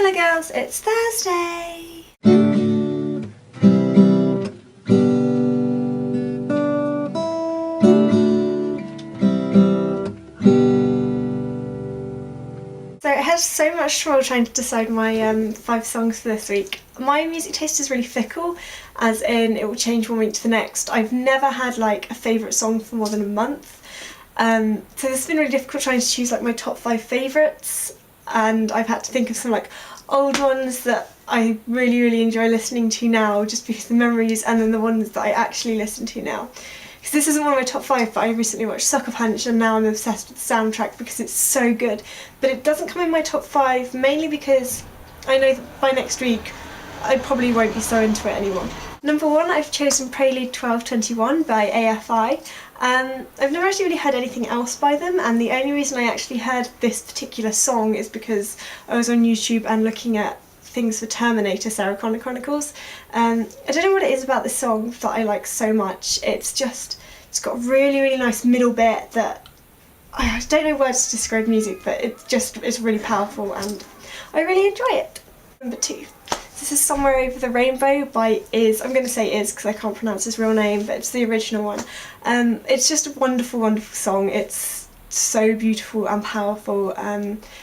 Hello girls, it's Thursday! So I had so much trouble trying to decide my 5 songs for this week. My music taste is really fickle, as in it will change one week to the next. I've never had like a favourite song for more than a month. So this has been really difficult trying to choose like my top 5 favourites, and I've had to think of some like old ones that I really enjoy listening to now just because of the memories, and then the ones that I actually listen to now. Because this isn't one of my top 5, but I recently watched Sucker Punch and now I'm obsessed with the soundtrack because it's so good. But it doesn't come in my top 5 mainly because I know that by next week I probably won't be so into it anymore. Number 1, I've chosen Prelude 1221 by AFI. I've never actually really heard anything else by them, and the only reason I actually heard this particular song is because I was on YouTube and looking at things for Terminator Sarah Connor Chronicles. I don't know what it is about this song that I like so much. It's got a really nice middle bit that I don't know words to describe music, but it's really powerful and I really enjoy it. Number 2. This is Somewhere Over the Rainbow by Iz. I'm going to say Iz because I can't pronounce his real name, but it's the original one. It's just a wonderful song. It's so beautiful and powerful.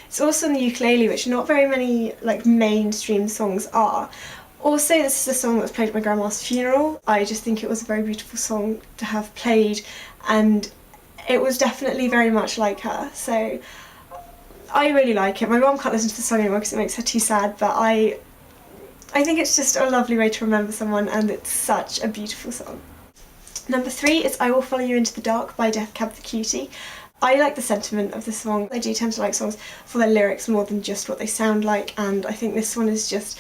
It's also on the ukulele, which not very many like mainstream songs are. Also, this is a song that was played at my grandma's funeral. I just think it was a very beautiful song to have played, and it was definitely very much like her. So I really like it. My mum can't listen to the song anymore because it makes her too sad, but I think it's just a lovely way to remember someone, and it's such a beautiful song. Number 3 is I Will Follow You Into the Dark by Death Cab for Cutie. I like the sentiment of the song. I do tend to like songs for their lyrics more than just what they sound like, and I think this one is just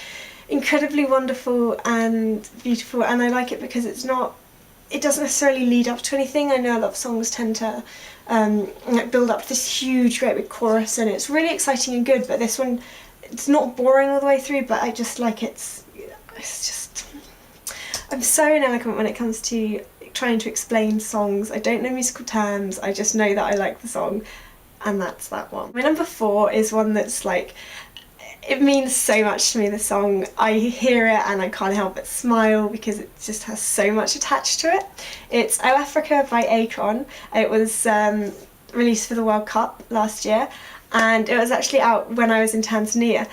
incredibly wonderful and beautiful, and I like it because it doesn't necessarily lead up to anything. I know a lot of songs tend to like build up to this huge great big chorus, and it's really exciting and good, but this one, it's not boring all the way through, but I just like I'm so ineloquent when it comes to trying to explain songs. I don't know musical terms, I just know that I like the song, and that's that one. My number 4 is one that's like, it means so much to me, the song. I hear it and I can't help but smile because it just has so much attached to it. It's Oh Africa by Akon. It was released for the World Cup last year, and it was actually out when I was in Tanzania.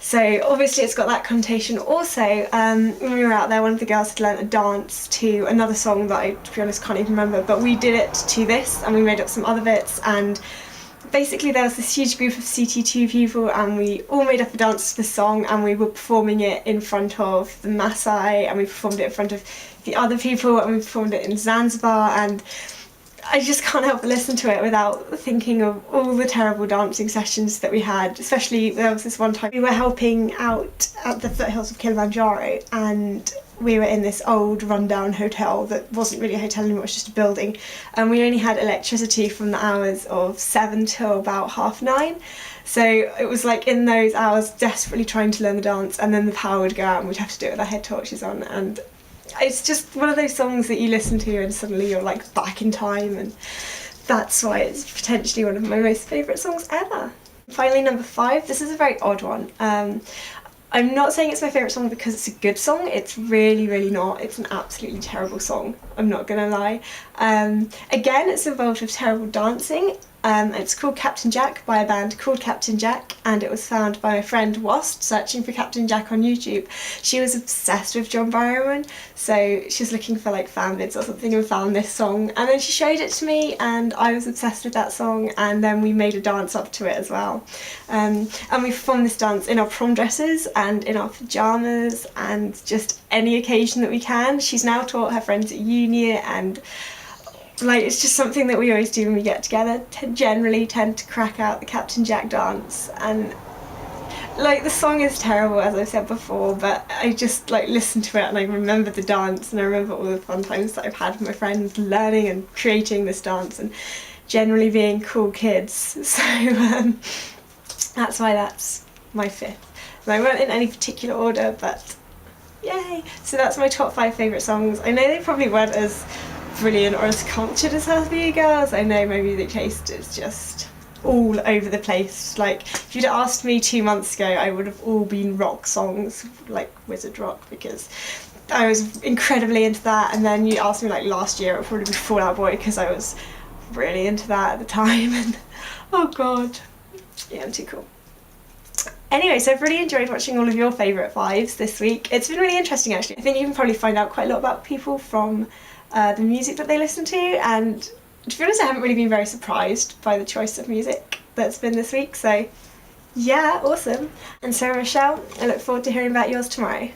So obviously it's got that connotation. Also, when we were out there, one of the girls had learnt a dance to another song that I, to be honest, can't even remember, but we did it to this and we made up some other bits, and basically there was this huge group of CT2 people and we all made up a dance to the song, and we were performing it in front of the Maasai, and we performed it in front of the other people, and we performed it in Zanzibar, and I just can't help but listen to it without thinking of all the terrible dancing sessions that we had. Especially there was this one time we were helping out at the foothills of Kilimanjaro, and we were in this old rundown hotel that wasn't really a hotel anymore, it was just a building, and we only had electricity from the hours of 7 till about 9:30. So it was like in those hours desperately trying to learn the dance, and then the power would go out and we'd have to do it with our head torches on, and it's just one of those songs that you listen to and suddenly you're like back in time, and that's why it's potentially one of my most favourite songs ever. Finally, number 5, this is a very odd one. I'm not saying it's my favourite song because it's a good song, it's really not. It's an absolutely terrible song, I'm not gonna lie. Again, it's involved with terrible dancing. It's called Captain Jack by a band called Captain Jack, and it was found by my friend Wast searching for Captain Jack on YouTube. She was obsessed with John Barrowman, so she was looking for like fan vids or something and found this song, and then she showed it to me and I was obsessed with that song, and then we made a dance up to it as well. And we performed this dance in our prom dresses and in our pyjamas and just any occasion that we can. She's now taught her friends at uni, and like it's just something that we always do when we get together. Generally tend to crack out the Captain Jack dance, and like the song is terrible as I've said before, but I just like listen to it and I remember the dance, and I remember all the fun times that I've had with my friends learning and creating this dance and generally being cool kids. So that's why that's my 5th. And I weren't in any particular order, but yay! So that's my top 5 favourite songs. I know they probably weren't as brilliant or as cultured as half of you girls. I know my music taste is just all over the place. Like, if you'd asked me 2 months ago, I would have all been rock songs, like wizard rock, because I was incredibly into that. And then you asked me like last year, it would probably be Fall Out Boy, because I was really into that at the time. And oh god, yeah, I'm too cool. Anyway, so I've really enjoyed watching all of your favourite fives this week. It's been really interesting actually. I think you can probably find out quite a lot about people from the music that they listen to, and to be honest I haven't really been very surprised by the choice of music that's been this week, so yeah, awesome. And so Michelle, I look forward to hearing about yours tomorrow.